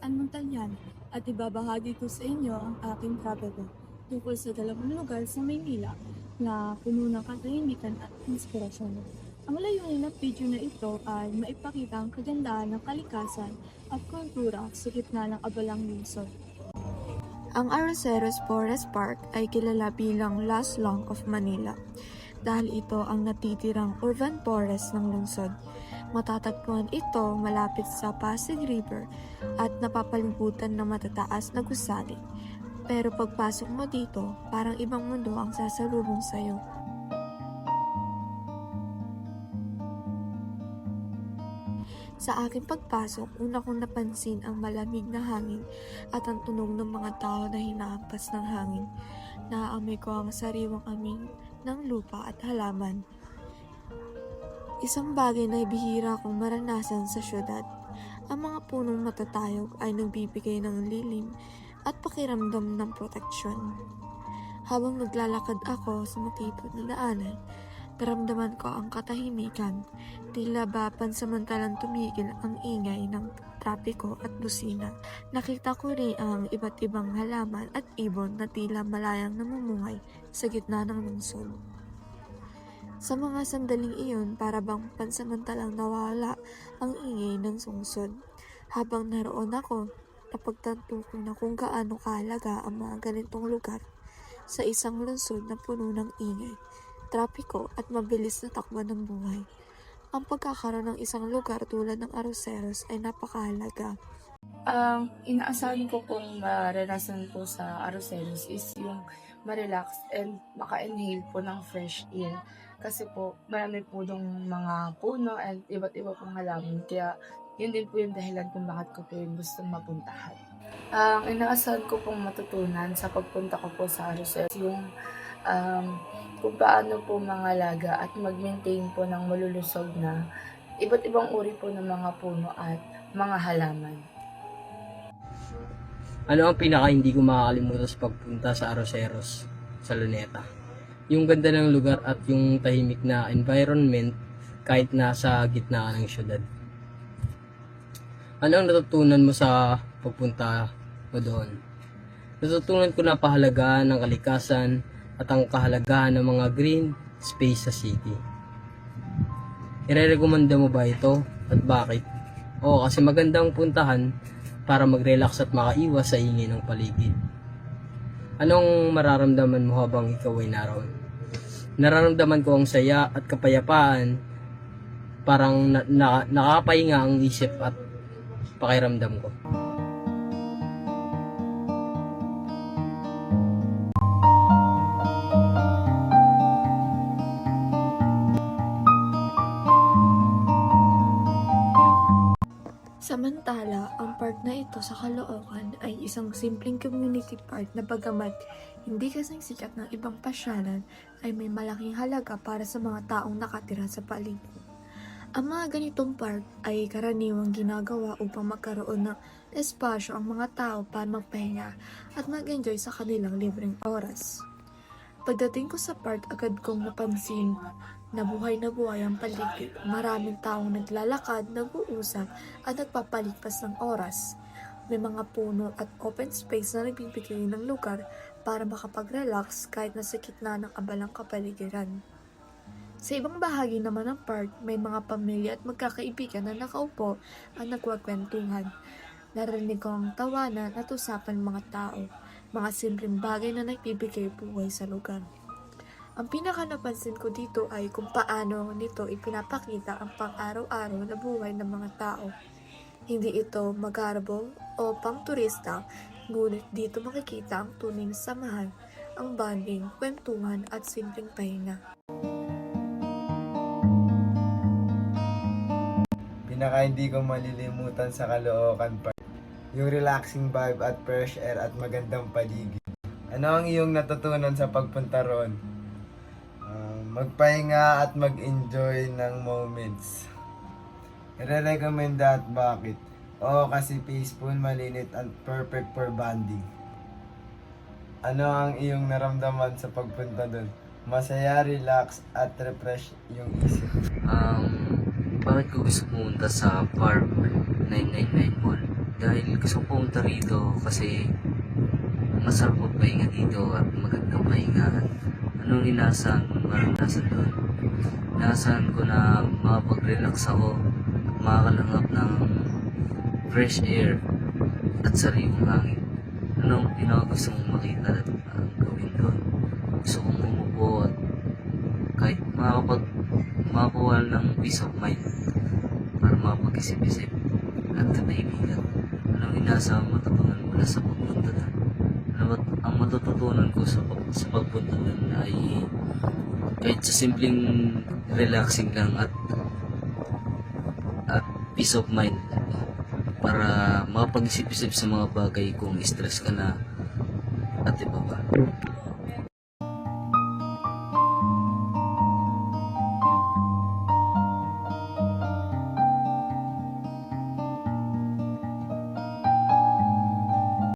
Ann Montalyan at ibabahagi ko sa inyo ang aking travel guide tungkol sa dalawang lugar sa Maynila na puno ng katahimikan at inspirasyon. Ang layunin ng video na ito ay maipakita ang kagandahan ng kalikasan at kultura sa gitna ng abalang lungsod. Ang Arroceros Forest Park ay kilala bilang Last Long of Manila dahil ito ang natitirang urban forest ng lungsod. Matatagpuan ito malapit sa Pasig River at napapalibutan ng matataas na gusali. Pero pagpasok mo dito, parang ibang mundo ang sasalubong sa'yo. Sa aking pagpasok, una kong napansin ang malamig na hangin at ang tunog ng mga tao na hinahampas ng hangin. Naaamoy ko ang sariwang amin ng lupa at halaman. Isang bagay na bihira kong maranasan sa syudad. Ang mga punong matatayog ay nagbibigay ng lilim at pakiramdam ng proteksyon. Habang naglalakad ako sa matipid na daanan, naramdaman ko ang katahimikan, tila ba pansamantalang tumigil ang ingay ng trapiko at busina. Nakita ko rin ang iba't ibang halaman at ibon na tila malayang namumuhay sa gitna ng lungsod. Sa mga sandaling iyon, para bang pansamantalang nawala ang ingay ng lungsod. Habang naroon ako, napagtanto ko na kung gaano kahalaga ang mga ganitong lugar sa isang lungsod na puno ng ingay, trapiko at mabilis na takbo ng buhay. Ang pagkakaroon ng isang lugar tulad ng Arroceros ay napakahalaga. Ang inaasahan ko pong maranasan po sa Arroceros is yung ma-relax and maka-inhale po ng fresh air. Kasi po marami po dong mga puno and iba't iba pong halaman. Kaya yun din po yung dahilan kung bakit ko po yung gustong mapuntahan. Ang inaasahan ko pong matutunan sa pagpunta ko po sa Arroceros yung kung paano po mangalaga at mag-maintain po ng malulusog na iba't ibang uri po ng mga puno at mga halaman. Ano ang pinaka hindi ko makakalimutan sa pagpunta sa Arroceros, sa Luneta? Yung ganda ng lugar at yung tahimik na environment kahit nasa gitna ka ng syudad. Ano ang natutunan mo sa pagpunta mo doon? Natutunan ko na pahalagaan ng kalikasan at ang kahalagahan ng mga green space sa city. Irerekomenda mo ba ito at bakit? Oo, kasi magandang puntahan para mag-relax at makaiwas sa ingay ng paligid. Anong mararamdaman mo habang ikaw ay naroon? Nararamdaman ko ang saya at kapayapaan, parang nakapahinga ang isip at pakiramdam ko. Samantala, ang park na ito sa Caloocan ay isang simpleng community park na bagamat hindi kasing sikat ng ibang pasyalan ay may malaking halaga para sa mga taong nakatira sa paligid. Ang mga ganitong park ay karaniwang ginagawa upang magkaroon ng espasyo ang mga tao para magpahinga at mag-enjoy sa kanilang libreng oras. Pagdating ko sa park, agad kong napansin na buhay ang paligid. Maraming taong naglalakad, nag-uusap at nagpapalipas ng oras. May mga puno at open space na nagbibigay ng lugar para makapag-relax kahit nasa gitna ng abalang kapaligiran. Sa ibang bahagi naman ng park, may mga pamilya at magkakaibigan na nakaupo at nagkwakwentuhan. Narinig ko ang tawanan at usapan ng mga tao, mga simpleng bagay na nagbibigay buhay sa lugar. Ang pinaka napansin ko dito ay kung paano nito ipinapakita ang pang-araw-araw na buhay ng mga tao. Hindi ito magarbo o pang-turista, ngunit dito makikita ang tunay na samahan, ang bonding, kwentuhan at simpleng pahinga. Pinaka hindi ko malilimutan sa Caloocan Park, yung relaxing vibe at fresh air at magandang paligid. Ano ang iyong natutunan sa pagpunta roon? Magpahinga at mag-enjoy ng moments. Ire-recommenda at bakit? Oo, kasi peaceful, malinit at perfect for bonding. Ano ang iyong naramdaman sa pagpunta doon? Masaya, relax at refresh yung isip. Bakit ko gusto pumunta sa Park 999 Mall? Dahil gusto ko pumunta rito kasi masarap magpahinga dito at magandang pahingahan. Anong inaasahan ko maranasan doon? Inaasahan ko na makapag-relax ako, makakalangap ng fresh air at sariwang hangin. Anong pinakagusto mong makita at gawin doon? Gusto kong umupo at kahit makapawal ng peace of mind para makapag-isip-isip at katahimikan. Anong inaasahan matutunan mula sa pagpunta doon? Ang matututunan ko sa pagpunta doon ay kahit sa simpleng relaxing lang at peace of mind para makapag-isip-isip sa mga bagay kung stress ka na at iba pa.